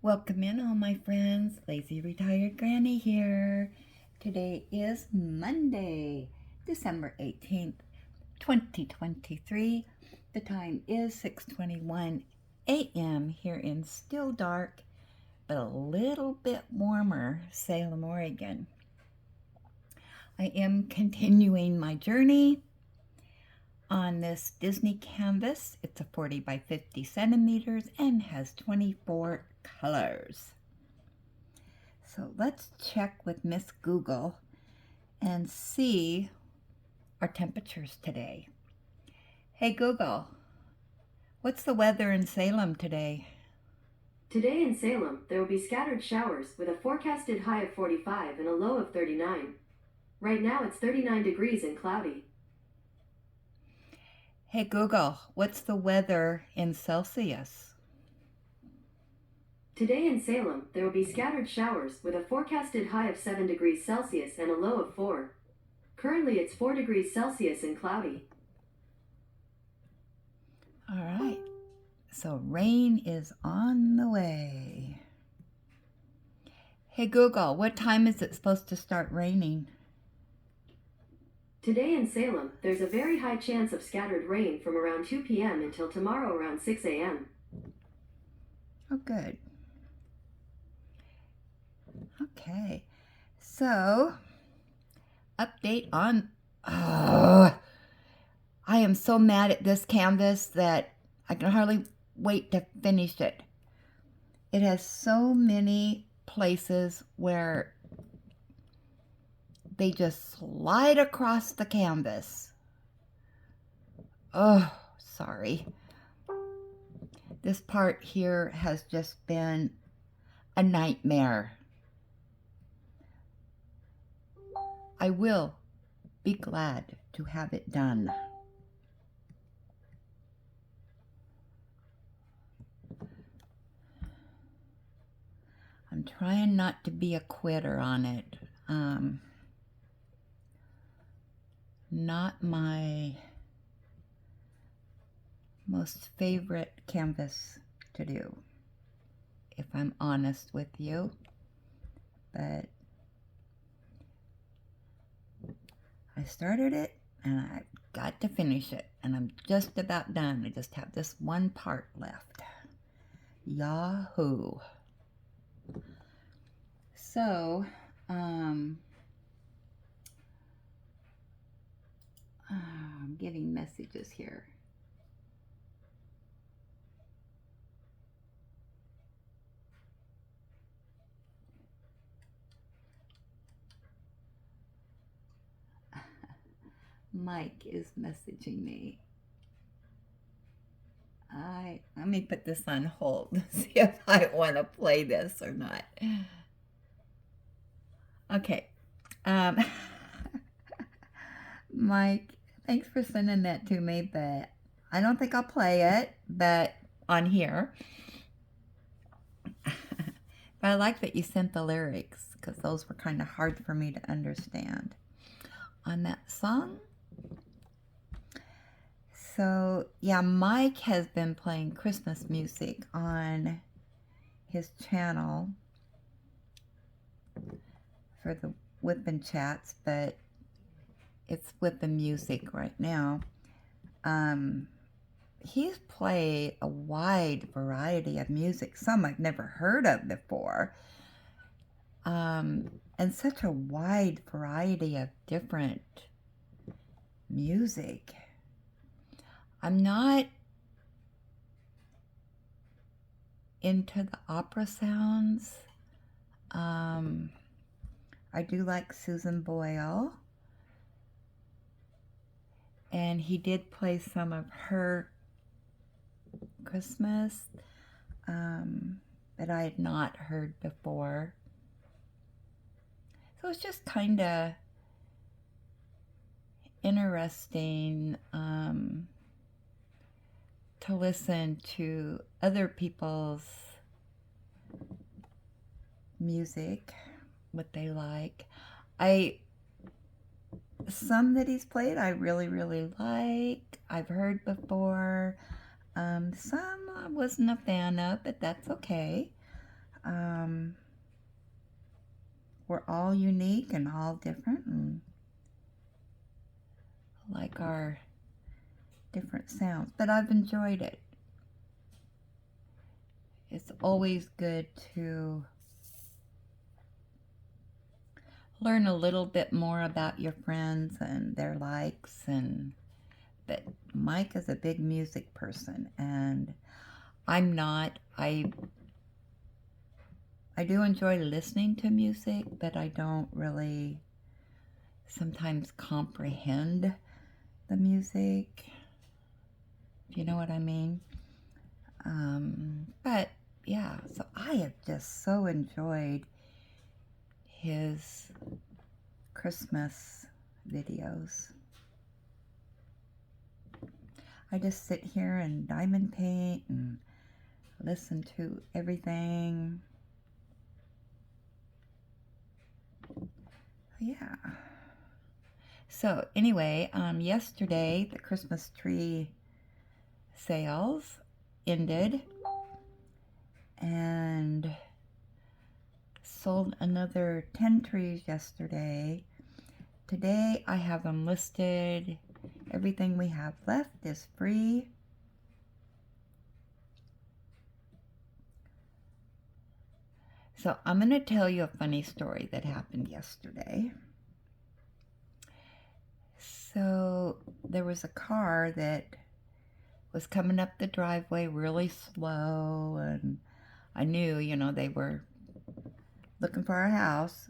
Welcome in, all my friends. Lazy Retired Granny here. Today is Monday, December 18th, 2023. The time is 6:21 a.m. here in still dark, but a little bit warmer Salem, Oregon. I am continuing my journey on this Disney canvas. It's a 40 by 50 centimeters and has 24 colors. So let's check with Miss Google and see our temperatures today. Hey Google, what's the weather in Salem today? Today in Salem, there will be scattered showers with a forecasted high of 45 and a low of 39. Right now it's 39 degrees and cloudy. Hey Google, what's the weather in Celsius? Today in Salem, there will be scattered showers with a forecasted high of 7 degrees Celsius and a low of 4. Currently it's 4 degrees Celsius and cloudy. All right, so rain is on the way. Hey Google, what time is it supposed to start raining? Today in Salem, there's a very high chance of scattered rain from around 2 p.m. until tomorrow around 6 a.m. Oh, good. Okay, so update on, I am so mad at this canvas that I can hardly wait to finish it. It has so many places where they just slide across the canvas. Oh, sorry. This part here has just been a nightmare. I will be glad to have it done. I'm trying not to be a quitter on it. Not my most favorite canvas to do, if I'm honest with you. But I started it and I've got to finish it, and I'm just about done. I just have this one part left. Yahoo! So, I'm getting messages here. Mike is messaging me. Let me put this on hold, see if I want to play this or not. Okay. Mike, thanks for sending that to me, but I don't think I'll play it, but on here. But I like that you sent the lyrics, because those were kind of hard for me to understand on that song. So, yeah, Mike has been playing Christmas music on his channel for the whip and chats, but it's with the music right now. He's played a wide variety of music, some I've never heard of before, and such a wide variety of different music. I'm not into the opera sounds. I do like Susan Boyle, and he did play some of her Christmas that I had not heard before. So it's just kind of interesting to listen to other people's music, what they like. Some that he's played I really, really like. I've heard before. Some I wasn't a fan of, but that's okay. we're all unique and all different and like our different sounds, but I've enjoyed it. It's always good to learn a little bit more about your friends and their likes, but Mike is a big music person and I'm not. I do enjoy listening to music, but I don't really sometimes comprehend the music, if you know what I mean. But yeah, so I have just so enjoyed his Christmas videos. I just sit here and diamond paint and listen to everything. Yeah. So anyway, yesterday the Christmas tree sales ended and sold another 10 trees yesterday. Today I have them listed. Everything we have left is free. So I'm going to tell you a funny story that happened yesterday. So there was a car that was coming up the driveway really slow, and I knew, they were looking for our house.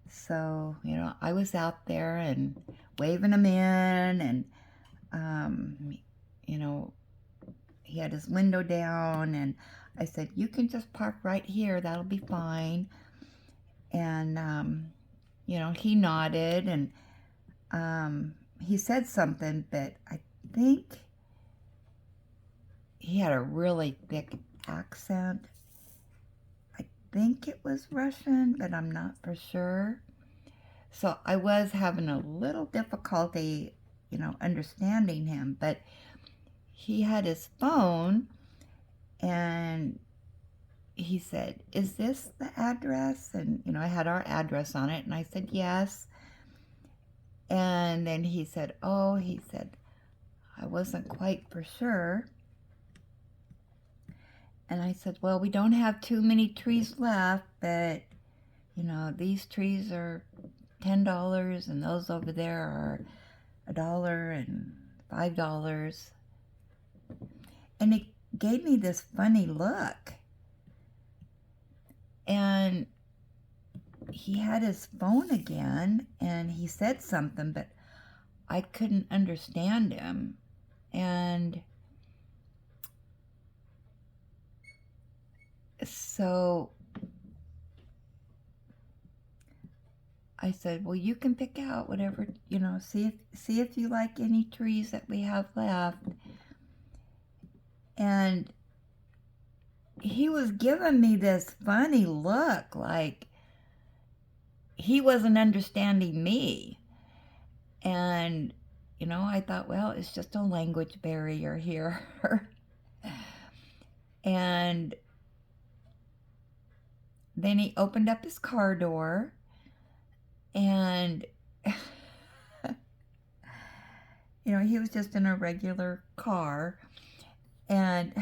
So, I was out there and waving them in, and, he had his window down, and I said, you can just park right here, that'll be fine. And, he nodded, and he said something, but I think he had a really thick accent. I think it was Russian, but I'm not for sure. So I was having a little difficulty, understanding him, but he had his phone and he said, is this the address? And, I had our address on it, and I said, yes. And then he said, I wasn't quite for sure. And I said, well, we don't have too many trees left, but, these trees are $10 and those over there are $1 and $5. And he gave me this funny look. And he had his phone again and he said something, but I couldn't understand him. And so I said, well, you can pick out whatever, see if you like any trees that we have left. And he was giving me this funny look, like he wasn't understanding me. And, I thought, well, it's just a language barrier here. And then he opened up his car door and, he was just in a regular car. And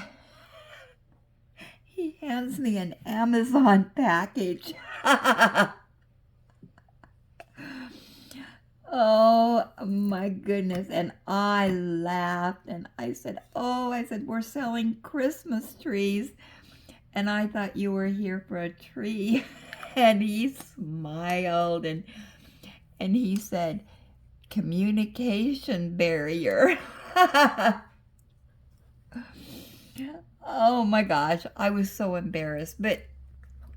he hands me an Amazon package. Oh my goodness. And I laughed and I said, we're selling Christmas trees. And I thought you were here for a tree. And he smiled and he said, communication barrier. Oh my gosh, I was so embarrassed. But,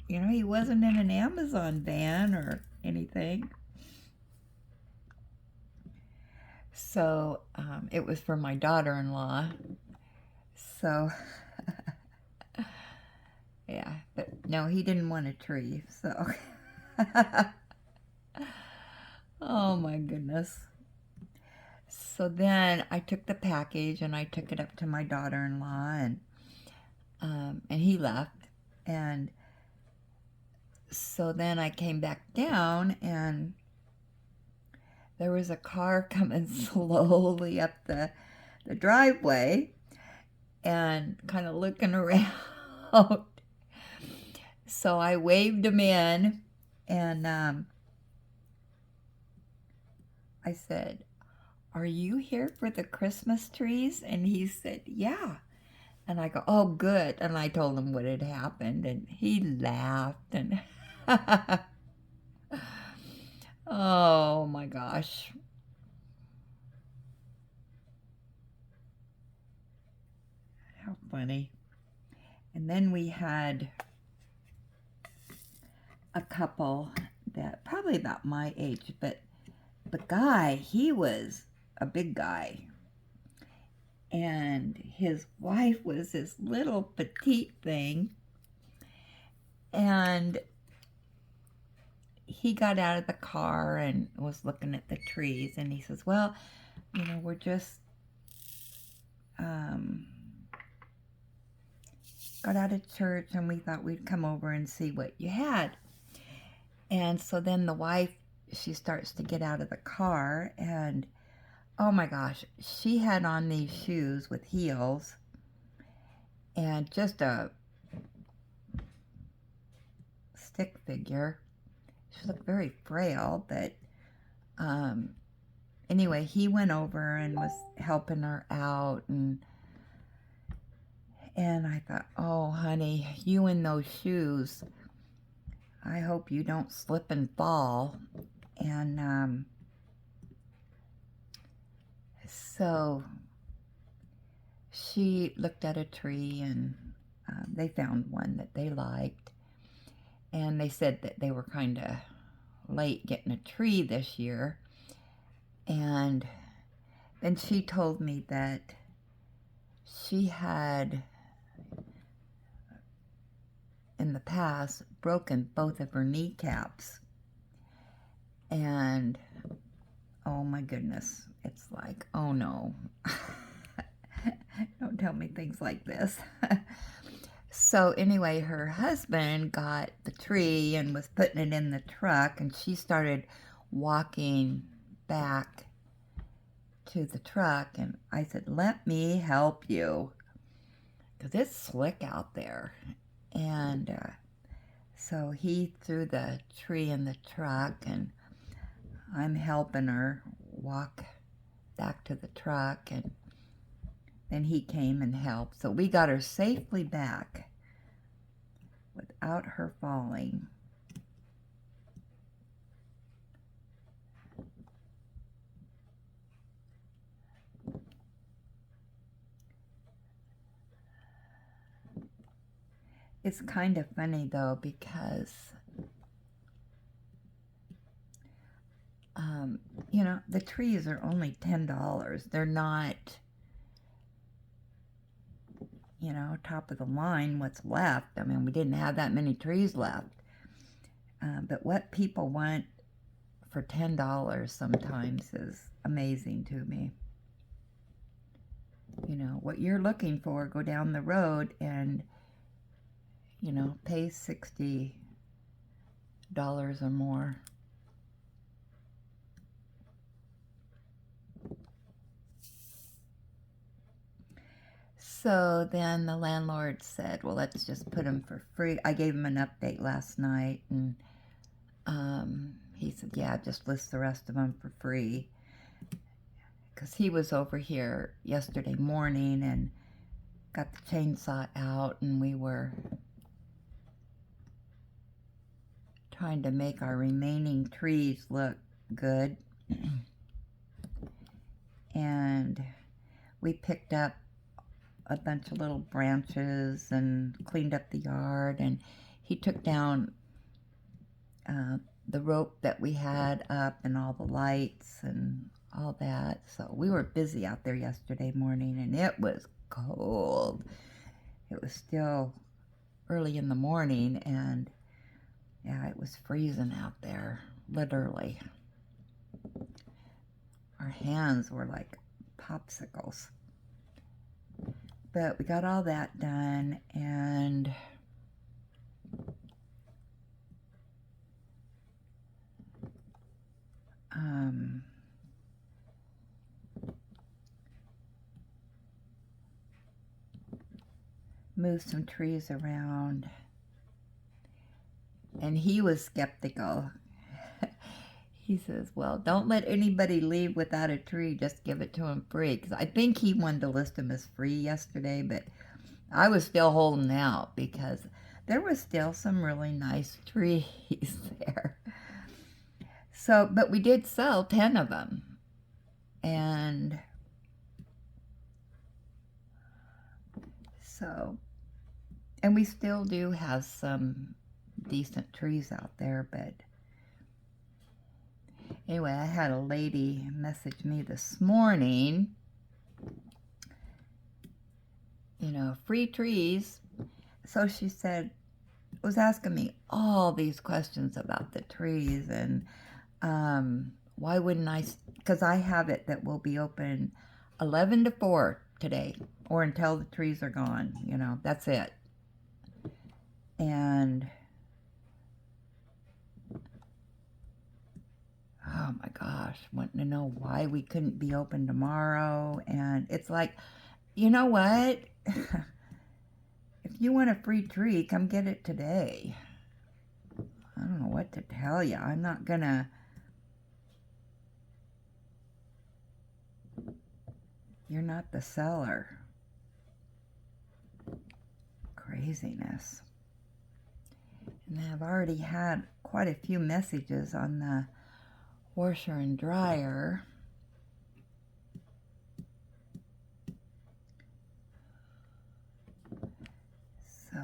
he wasn't in an Amazon van or anything. So it was for my daughter-in-law. So, yeah, but no, he didn't want a tree. So, oh my goodness. So then I took the package and I took it up to my daughter-in-law, and he left. And So then I came back down, and there was a car coming slowly up the driveway and kind of looking around. So I waved him in, and I said, "Are you here for the Christmas trees?" And he said, "Yeah." And I go, "Oh, good." And I told him what had happened, and he laughed. And oh my gosh. How funny. And then we had a couple that probably about my age, but the guy, he was a big guy. And his wife was this little petite thing. And he got out of the car and was looking at the trees. And he says, "Well, we're just got out of church, and we thought we'd come over and see what you had." And so then the wife, she starts to get out of the car, and oh my gosh, she had on these shoes with heels and just a stick figure. She looked very frail, but anyway, he went over and was helping her out, and I thought, "Oh, honey, you in those shoes, I hope you don't slip and fall." And so she looked at a tree, and they found one that they liked. And they said that they were kind of late getting a tree this year. And then she told me that she had, in the past, broken both of her kneecaps. And oh my goodness, it's like, oh no. Don't tell me things like this. So anyway, her husband got the tree and was putting it in the truck, and she started walking back to the truck, and I said, "Let me help you, because it's slick out there." And so he threw the tree in the truck, and I'm helping her walk back to the truck, and then he came and helped. So we got her safely back without her falling. It's kind of funny though, because the trees are only $10. They're not, top of the line what's left. I mean, we didn't have that many trees left. But what people want for $10 sometimes is amazing to me. What you're looking for, go down the road and, pay $60 or more. So then the landlord said, "Well, let's just put them for free." I gave him an update last night, and he said, "Yeah, just list the rest of them for free." Because he was over here yesterday morning and got the chainsaw out, and we were trying to make our remaining trees look good. And we picked up a bunch of little branches and cleaned up the yard, and he took down the rope that we had up and all the lights and all that. So we were busy out there yesterday morning, and it was cold. It was still early in the morning, and yeah, it was freezing out there, literally. Our hands were like popsicles. But we got all that done, and move some trees around. And he was skeptical. He says, well, don't let anybody leave without a tree. Just give it to him free. Because I think he wanted to list them as free yesterday, but I was still holding out because there was still some really nice trees there. So, but we did sell 10 of them. And so, and we still do have some decent trees out there, but anyway, I had a lady message me this morning, you know, free trees. So she said, was asking me all these questions about the trees and why wouldn't I, because I have it that will be open 11 to 4 today or until the trees are gone, you know, that's it. And oh my gosh, wanting to know why we couldn't be open tomorrow. And it's like, you know what? If you want a free tree, come get it today. I don't know what to tell you. I'm not gonna. You're not the seller. Craziness. And I've already had quite a few messages on the washer and dryer. So,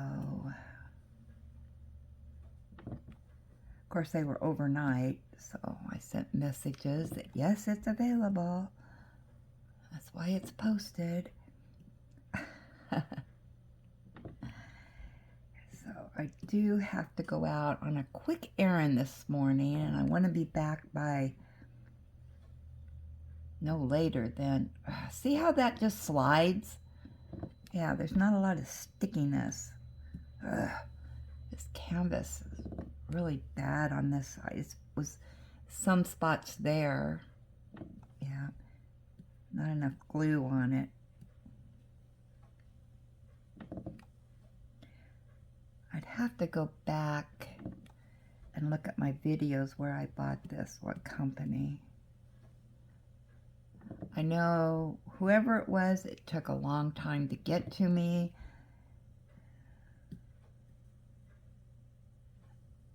of course, they were overnight. So I sent messages that yes, it's available. That's why it's posted. So I do have to go out on a quick errand this morning, and I want to be back by no later than, see how that just slides? Yeah, there's not a lot of stickiness. Ugh, this canvas is really bad on this side. It was some spots there. Yeah, not enough glue on it. I'd have to go back and look at my videos where I bought this, what company. I know whoever it was, it took a long time to get to me.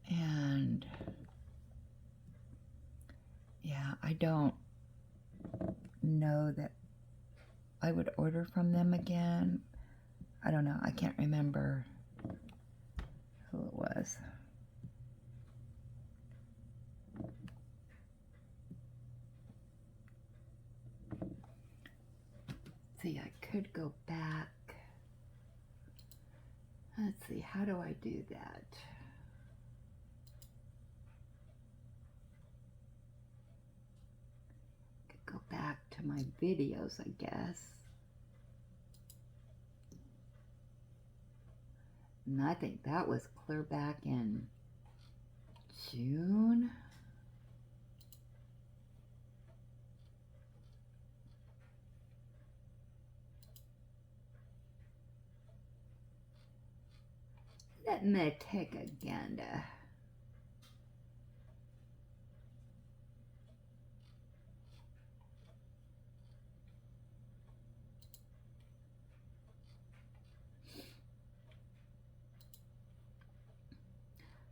And yeah, I don't know that I would order from them again. I don't know. I can't remember who it was. See, I could go back. Let's see, how do I do that? Could go back to my videos, I guess. And I think that was clear back in June. Let me take a gander.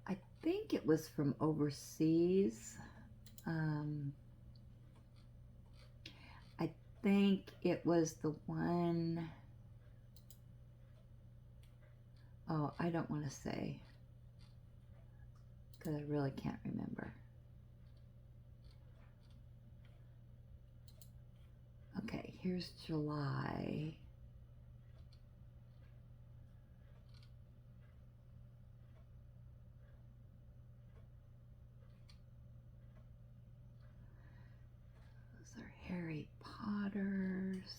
I think it was from overseas. I think it was the one. Oh, I don't want to say because I really can't remember. Okay, here's July. Those are Harry Potters.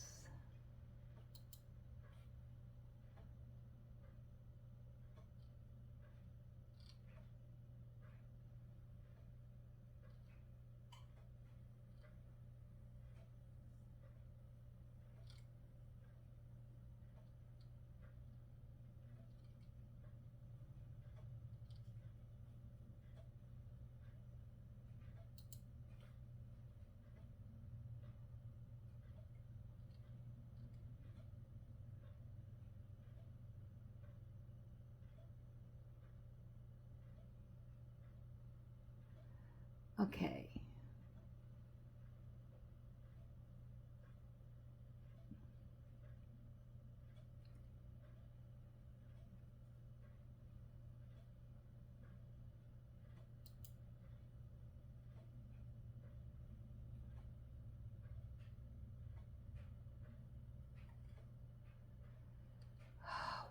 Okay.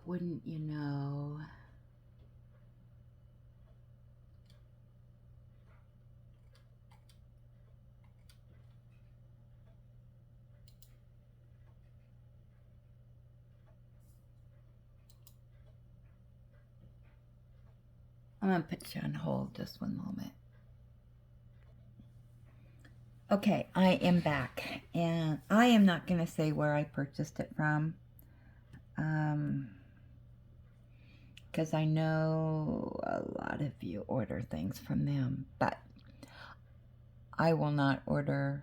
Wouldn't you know? I'm going to put you on hold just one moment. Okay, I am back, and I am not going to say where I purchased it from, because I know a lot of you order things from them, but I will not order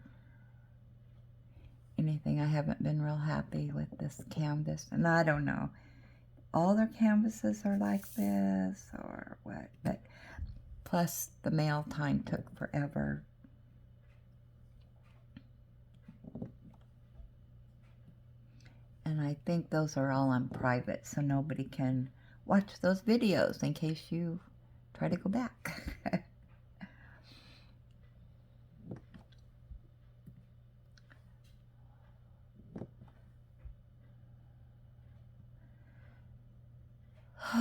anything. I haven't been real happy with this canvas, and I don't know, all their canvases are like this or what, but plus the mail time took forever. And I think those are all on private, so nobody can watch those videos in case you try to go back.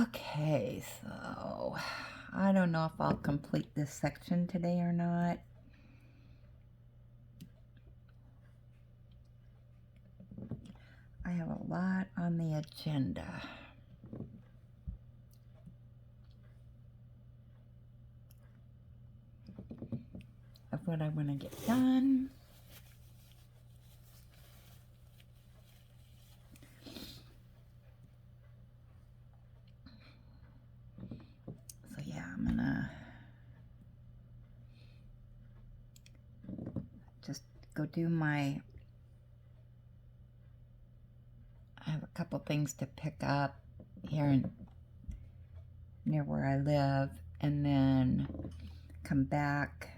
Okay, so I don't know if I'll complete this section today or not. I have a lot on the agenda of what I want to get done. So yeah, I'm gonna just go do my, I have a couple things to pick up here near where I live, and then come back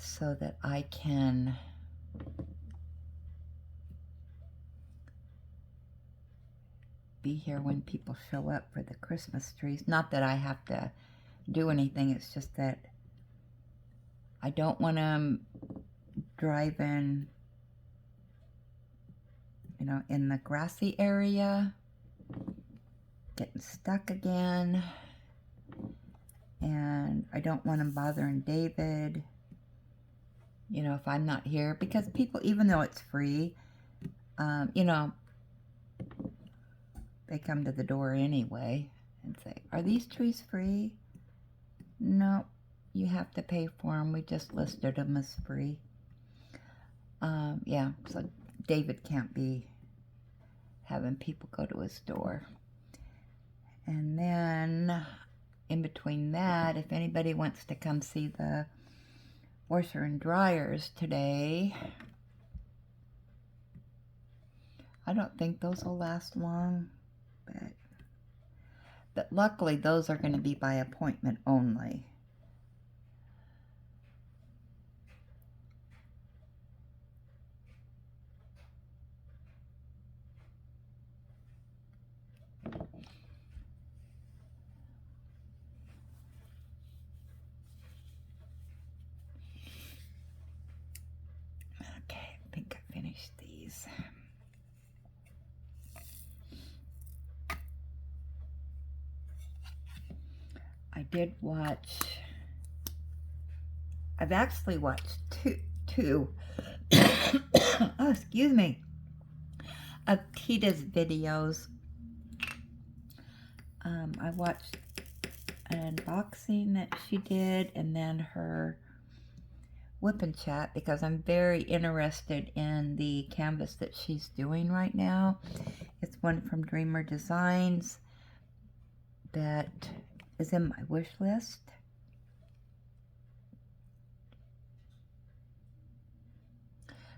so that I can be here when people show up for the Christmas trees. Not that I have to do anything, it's just that I don't want them driving, you know, in the grassy area, getting stuck again, and I don't want them bothering David, you know, if I'm not here, because people, even though it's free, you know, they come to the door anyway and say, are these trees free? No, you have to pay for them. We just listed them as free. Yeah, so David can't be having people go to his door. And then in between that, if anybody wants to come see the washer and dryers today, I don't think those will last long, but luckily those are going to be by appointment only. Okay, I think I finished these. I did watch, I've actually watched two oh, excuse me, of Tita's videos. I watched an unboxing that she did, and then her whip and chat, because I'm very interested in the canvas that she's doing right now. It's one from Dreamer Designs that is in my wish list.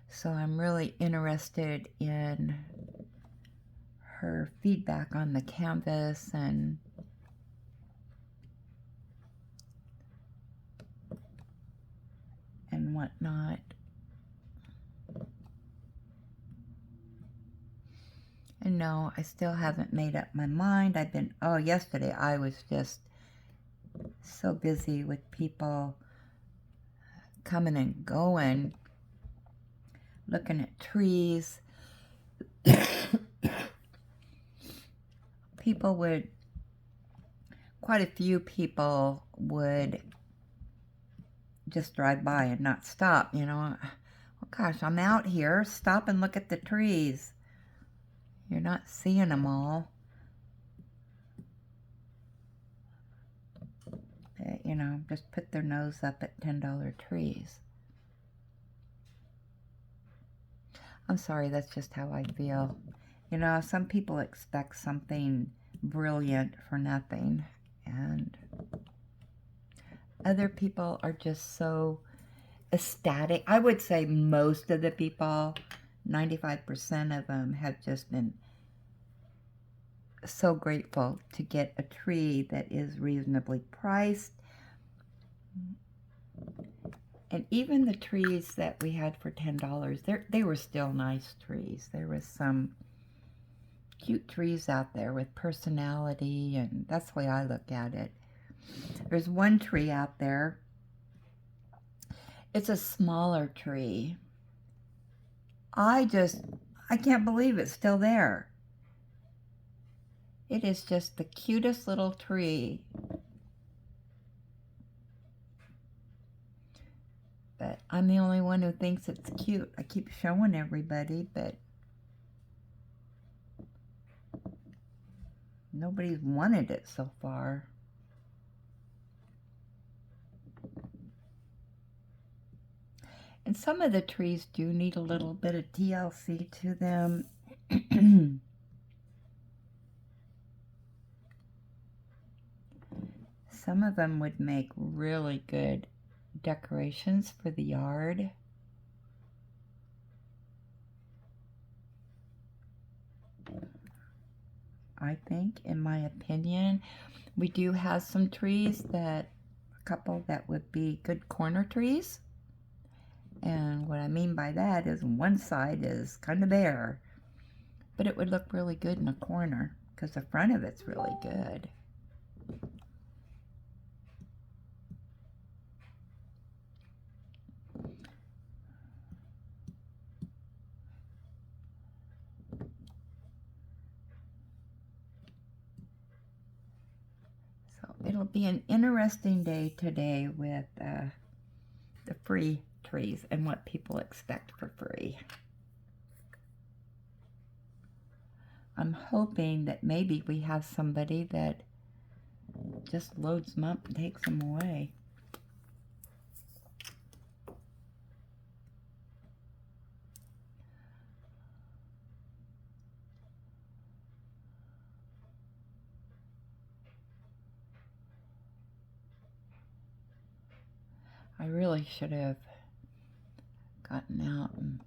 So I'm really interested in her feedback on the canvas, and whatnot. And no, I still haven't made up my mind. Yesterday I was just so busy with people coming and going, looking at trees. Quite a few people would just drive by and not stop, Well, gosh, I'm out here. Stop and look at the trees. You're not seeing them all. But, just put their nose up at $10 trees. I'm sorry, that's just how I feel. Some people expect something brilliant for nothing, and other people are just so ecstatic. I would say most of the people, 95% of them, have just been so grateful to get a tree that is reasonably priced. And even the trees that we had for $10, they were still nice trees. There was some cute trees out there with personality, and that's the way I look at it. There's one tree out there. It's a smaller tree. I can't believe it's still there. It is just the cutest little tree. But I'm the only one who thinks it's cute. I keep showing everybody, but nobody's wanted it so far. And some of the trees do need a little bit of TLC to them. Some of them would make really good decorations for the yard. I think, in my opinion. We do have some trees a couple that would be good corner trees. And what I mean by that is one side is kind of bare, but it would look really good in a corner because the front of it's really good. So it'll be an interesting day today with the free trees and what people expect for free. I'm hoping that maybe we have somebody that just loads them up and takes them away. I really should have gotten out and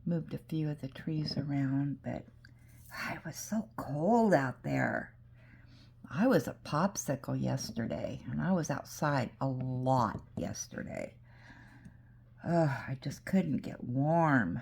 moved a few of the trees around, but it was so cold out there. I was a popsicle yesterday, and I was outside a lot yesterday. I just couldn't get warm.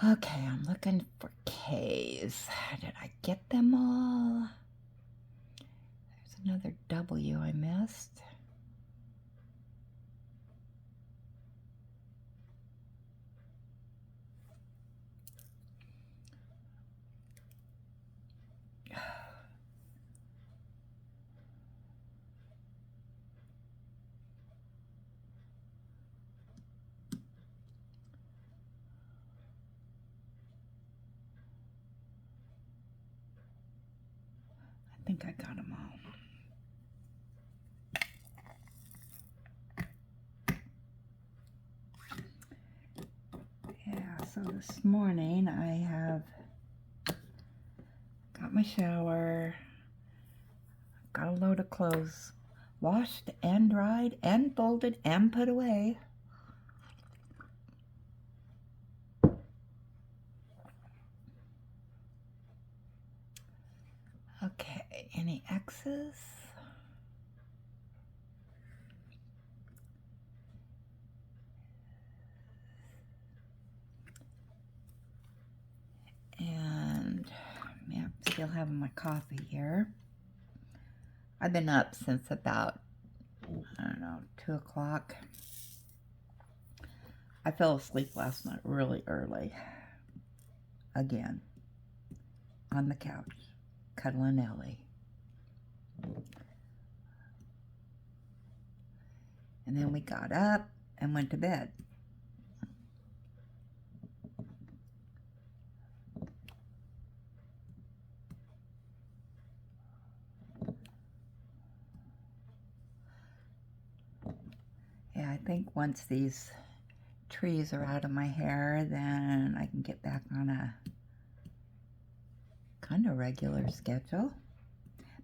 Okay, I'm looking for K's. Did I get them all? There's another W I missed. I think I got them all. Yeah, so this morning I have got my shower, got a load of clothes washed and dried and folded and put away. Okay, any X's? And yeah, still having my coffee here. I've been up since about, I don't know, 2 o'clock. I fell asleep last night really early. Again, on the couch, cuddling Ellie. And then we got up and went to bed. Yeah, I think once these trees are out of my hair, then I can get back on a kind of regular schedule.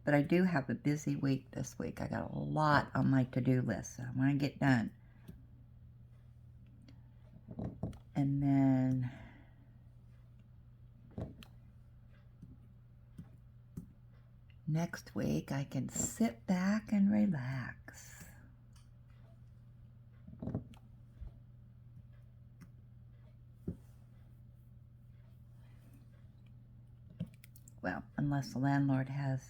But I do have a busy week this week. I got a lot on my to-do list that I want to get done. And then next week I can sit back and relax. Well, unless the landlord has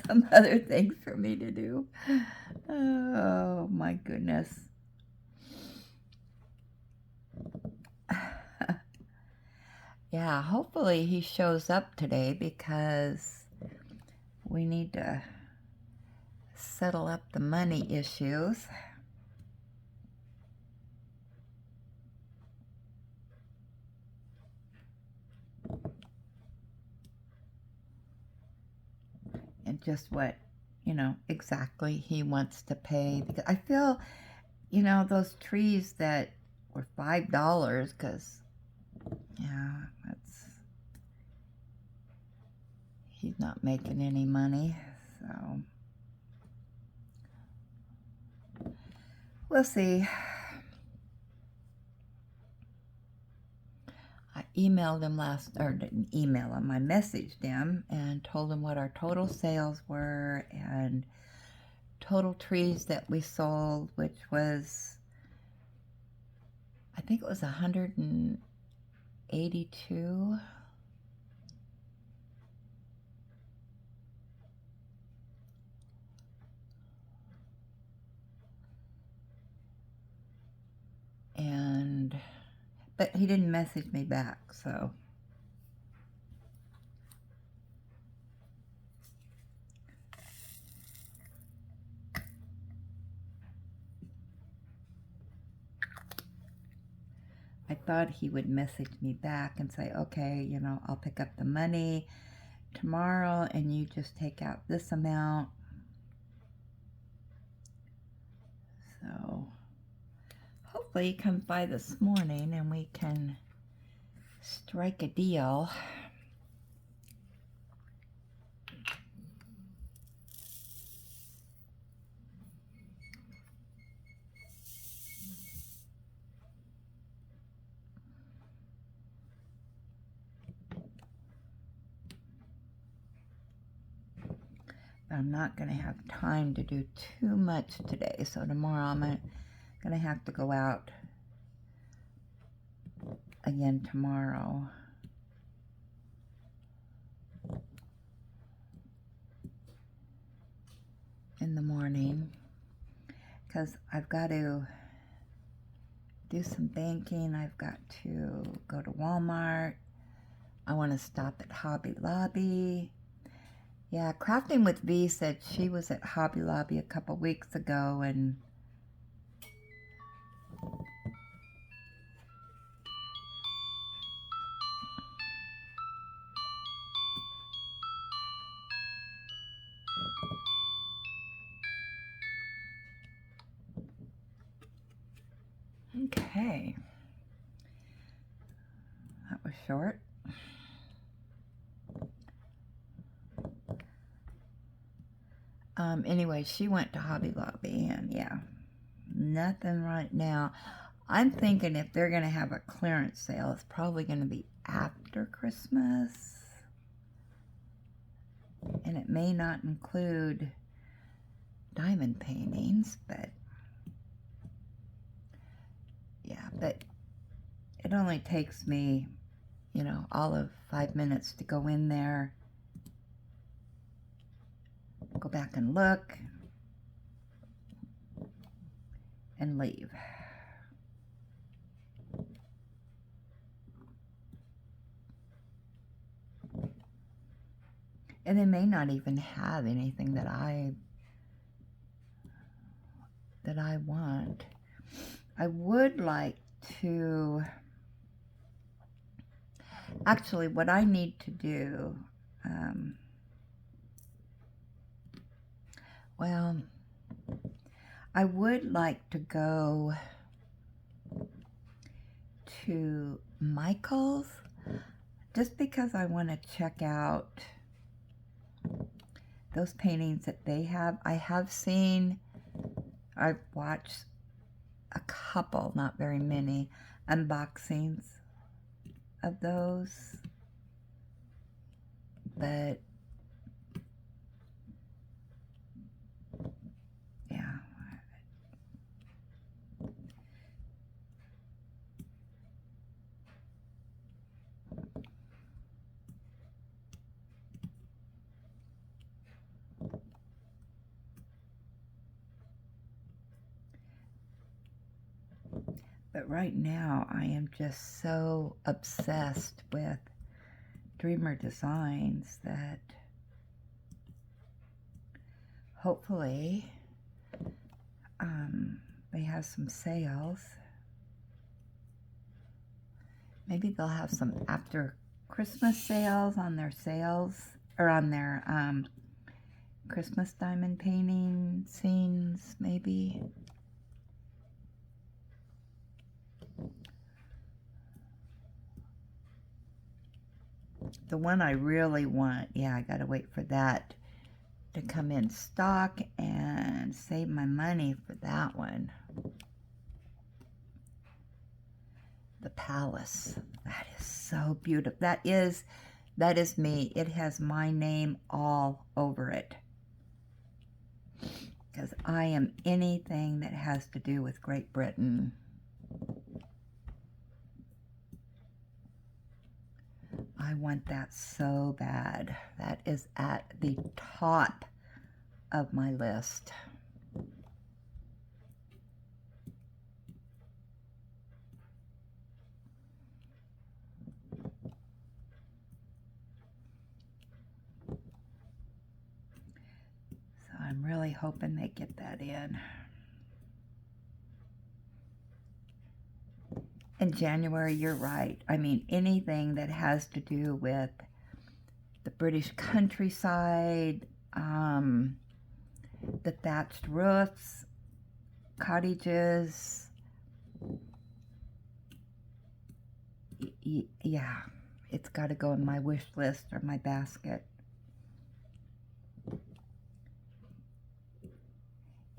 some other things for me to do. Oh my goodness. Yeah, hopefully he shows up today because we need to settle up the money issues. And just what, exactly he wants to pay. Because I feel, those trees that were $5, because, yeah, he's not making any money, so we'll see. I emailed him didn't email him, I messaged him and told him what our total sales were and total trees that we sold, which was, I think it was 182. But he didn't message me back, so. I thought he would message me back and say, okay, I'll pick up the money tomorrow and you just take out this amount. So hopefully he comes by this morning and we can strike a deal. I'm not going to have time to do too much today, so tomorrow I'm going to have to go out again tomorrow. In the morning, because I've got to do some banking. I've got to go to Walmart. I want to stop at Hobby Lobby. Yeah, Crafting with V said she was at Hobby Lobby a couple weeks ago and okay. That was short. Anyway, she went to Hobby Lobby, and yeah, nothing right now. I'm thinking if they're going to have a clearance sale, it's probably going to be after Christmas. And it may not include diamond paintings, but yeah, but it only takes me, you know, all of 5 minutes to go in there, go back and look, and leave. And they may not even have anything that I want. I would like to, actually what I need to do, well, I would like to go to Michael's just because I want to check out those paintings that they have. I've watched a couple, not very many, unboxings of those, but yeah. But right now, I am just so obsessed with Dreamer Designs that hopefully they have some sales. Maybe they'll have some after Christmas sales on their Christmas diamond painting scenes, maybe. The one I really want, yeah, I gotta wait for that to come in stock and save my money for that one. The Palace. That is so beautiful. That is me. It has my name all over it. Because I am anything that has to do with Great Britain. I want that so bad. That is at the top of my list. So I'm really hoping they get that in. In January, you're right. I mean, anything that has to do with the British countryside, the thatched roofs, cottages, yeah, it's got to go in my wish list or my basket.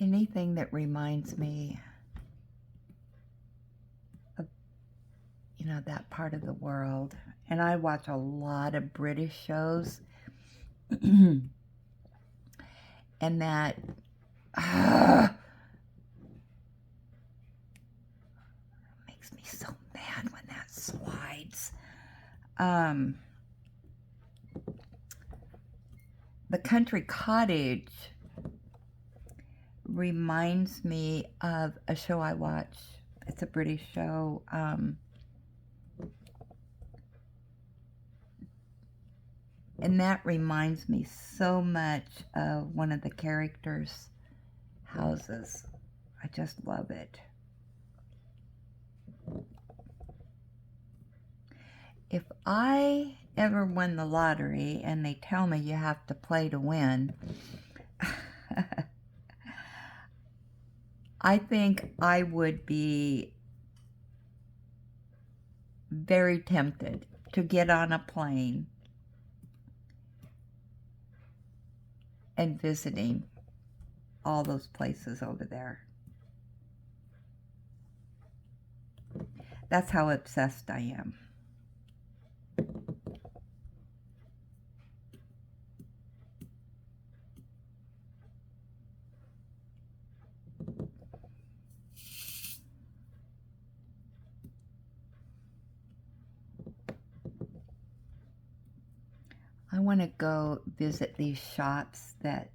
Anything that reminds me of, you know, that part of the world. And I watch a lot of British shows. And that makes me so mad when that slides. The Country Cottage reminds me of a show I watch. It's a British show. And that reminds me so much of one of the characters' houses. I just love it. If I ever won the lottery and they tell me you have to play to win, I think I would be very tempted to get on a plane and visiting all those places over there. That's how obsessed I am. I want to go visit these shops that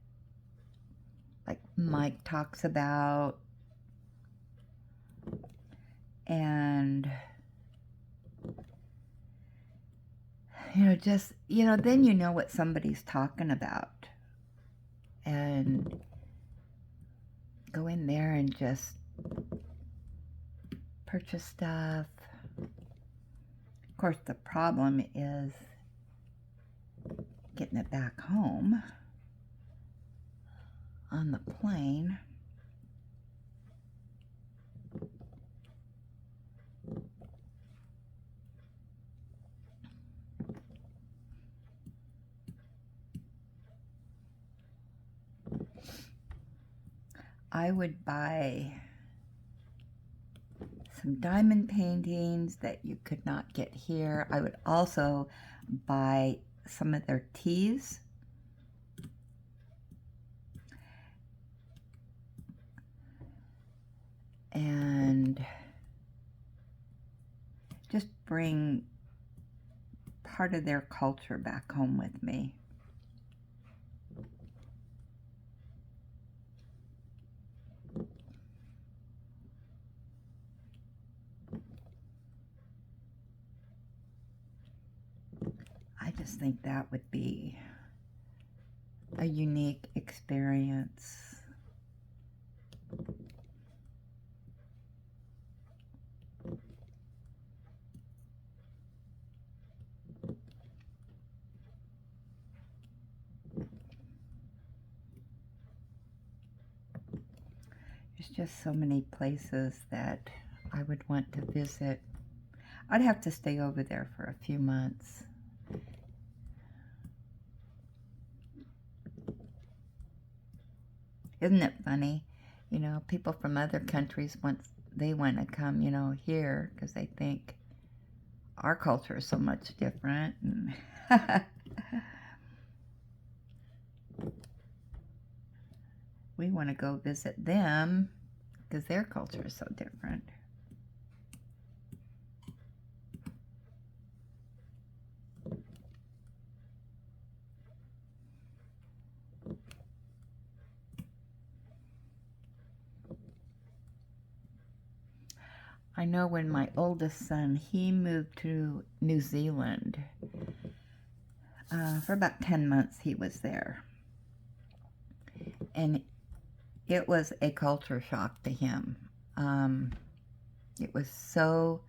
like Mike talks about, and just then you know what somebody's talking about, and go in there and just purchase stuff. Of course, the problem is getting it back home on the plane. I would buy some diamond paintings that you could not get here. I would also buy some of their teas. And just bring part of their culture back home with me. I just think that would be a unique experience. There's just so many places that I would want to visit. I'd have to stay over there for a few months. Isn't it funny? People from other countries, once they want to come, here, because they think our culture is so much different. And we want to go visit them because their culture is so different. I know when my oldest son, he moved to New Zealand. For about 10 months he was there. And it was a culture shock to him. It was so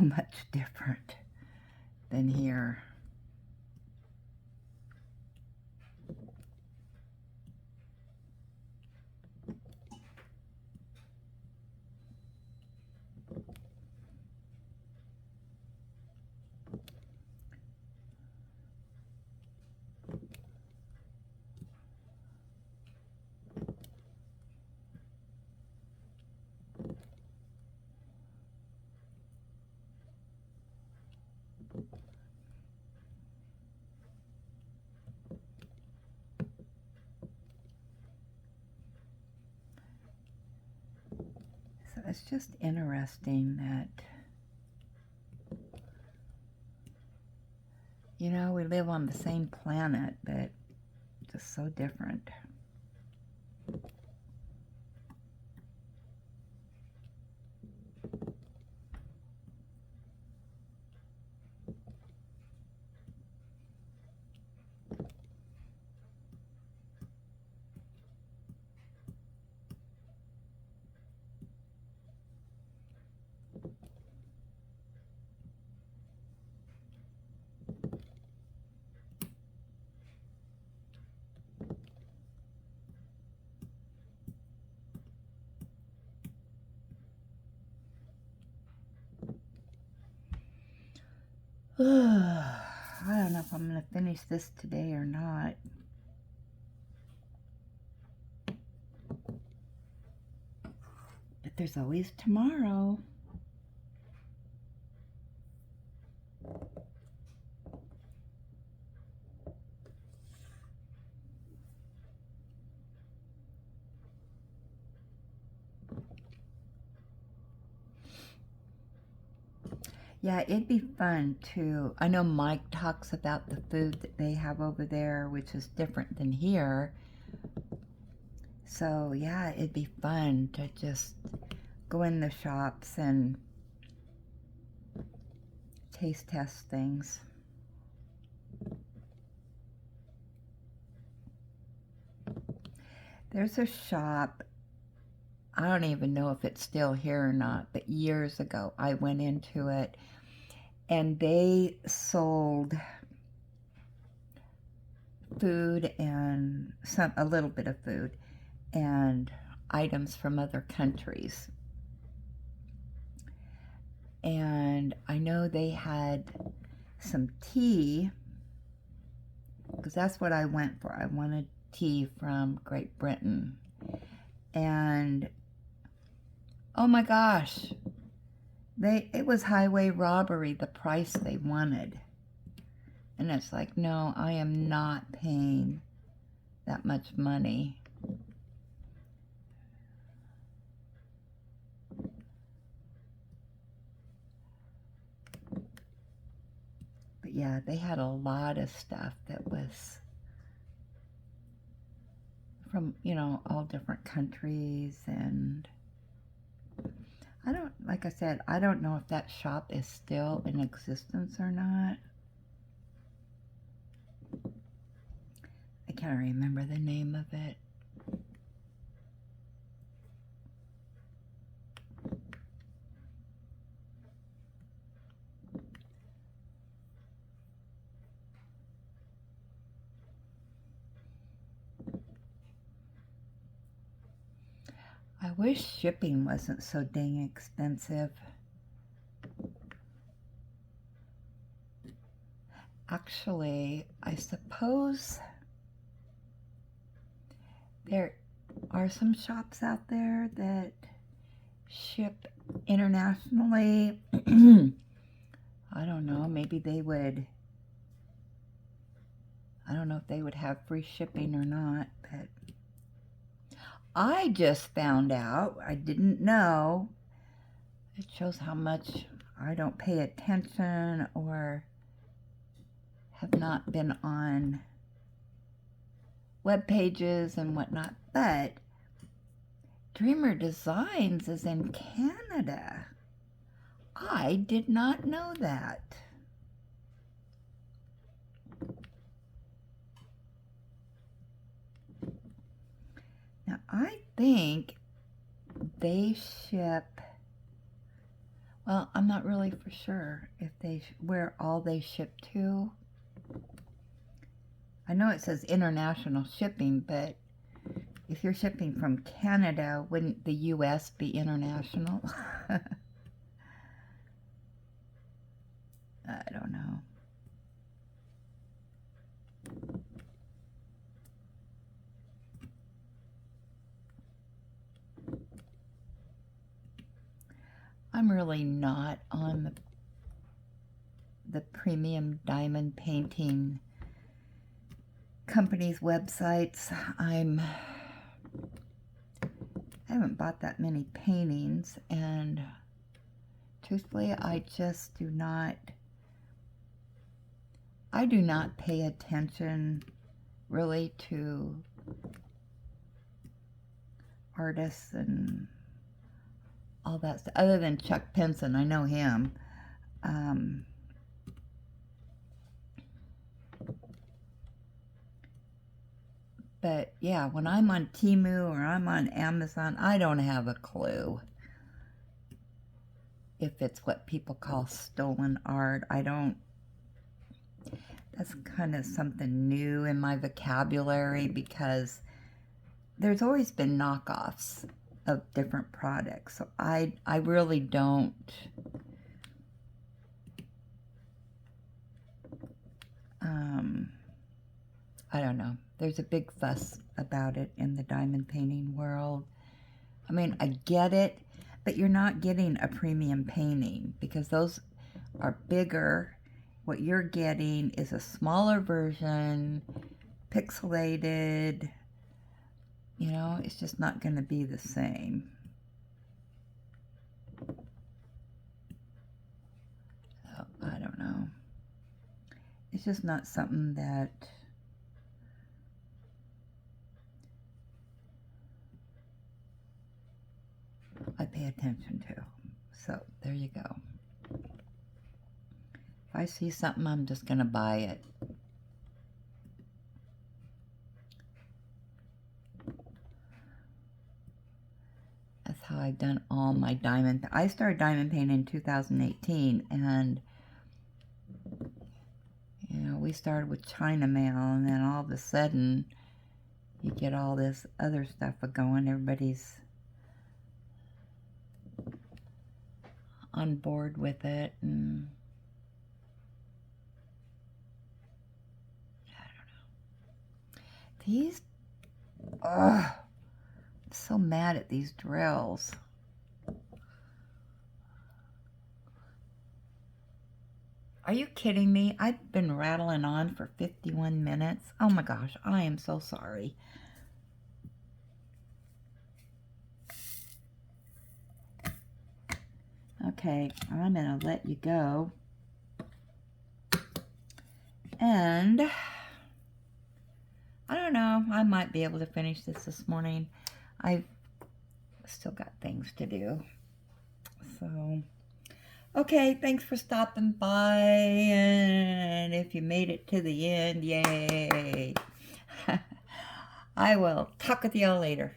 much different than here. So it's just interesting that, we live on the same planet, but just so different. I don't know if I'm going to finish this today or not. But there's always tomorrow. Yeah, it'd be fun to, I know Mike talks about the food that they have over there, which is different than here. So yeah, it'd be fun to just go in the shops and taste test things. There's a shop, I don't even know if it's still here or not, but years ago I went into it and they sold food and a little bit of food and items from other countries. And I know they had some tea, because that's what I went for. I wanted tea from Great Britain. And oh my gosh, it was highway robbery, the price they wanted. And it's like, no, I am not paying that much money. But yeah, they had a lot of stuff that was from, all different countries. And like I said, I don't know if that shop is still in existence or not. I can't remember the name of it. I wish shipping wasn't so dang expensive. Actually, I suppose there are some shops out there that ship internationally. I don't know, maybe they would, I don't know if they would have free shipping or not, but I just found out, I didn't know. It shows how much I don't pay attention or have not been on web pages and whatnot, but Dreamer Designs is in Canada. I did not know that. Now I think they ship, well, I'm not really for sure if where all they ship to. I know it says international shipping, but if you're shipping from Canada, wouldn't the US be international? I don't know. I'm really not on the premium diamond painting companies' websites. I haven't bought that many paintings, and truthfully, I do not pay attention really to artists and all that stuff, other than Chuck Pinson. I know him. But yeah, when I'm on Temu or I'm on Amazon, I don't have a clue if it's what people call stolen art. That's kind of something new in my vocabulary, because there's always been knockoffs of different products. So I really don't I don't know. There's a big fuss about it in the diamond painting world. I mean, I get it. but you're not getting a premium painting because those are bigger. What you're getting is a smaller version, pixelated. You know, it's just not going to be the same. So, I don't know. It's just not something that I pay attention to. So, there you go. If I see something, I'm just going to buy it. That's how I've done all my diamond. I started diamond painting in 2018, and you know, we started with China mail, and then all of a sudden you get all this other stuff going. Everybody's on board with it, and I don't know. These, ugh, I'm so mad at these drills. Are you kidding me? I've been rattling on for 51 minutes. Oh my gosh, I am so sorry. Okay, I'm going to let you go. And I don't know, I might be able to finish this morning. I've still got things to do. So, okay, thanks for stopping by. And if you made it to the end, yay. I will talk with y'all later.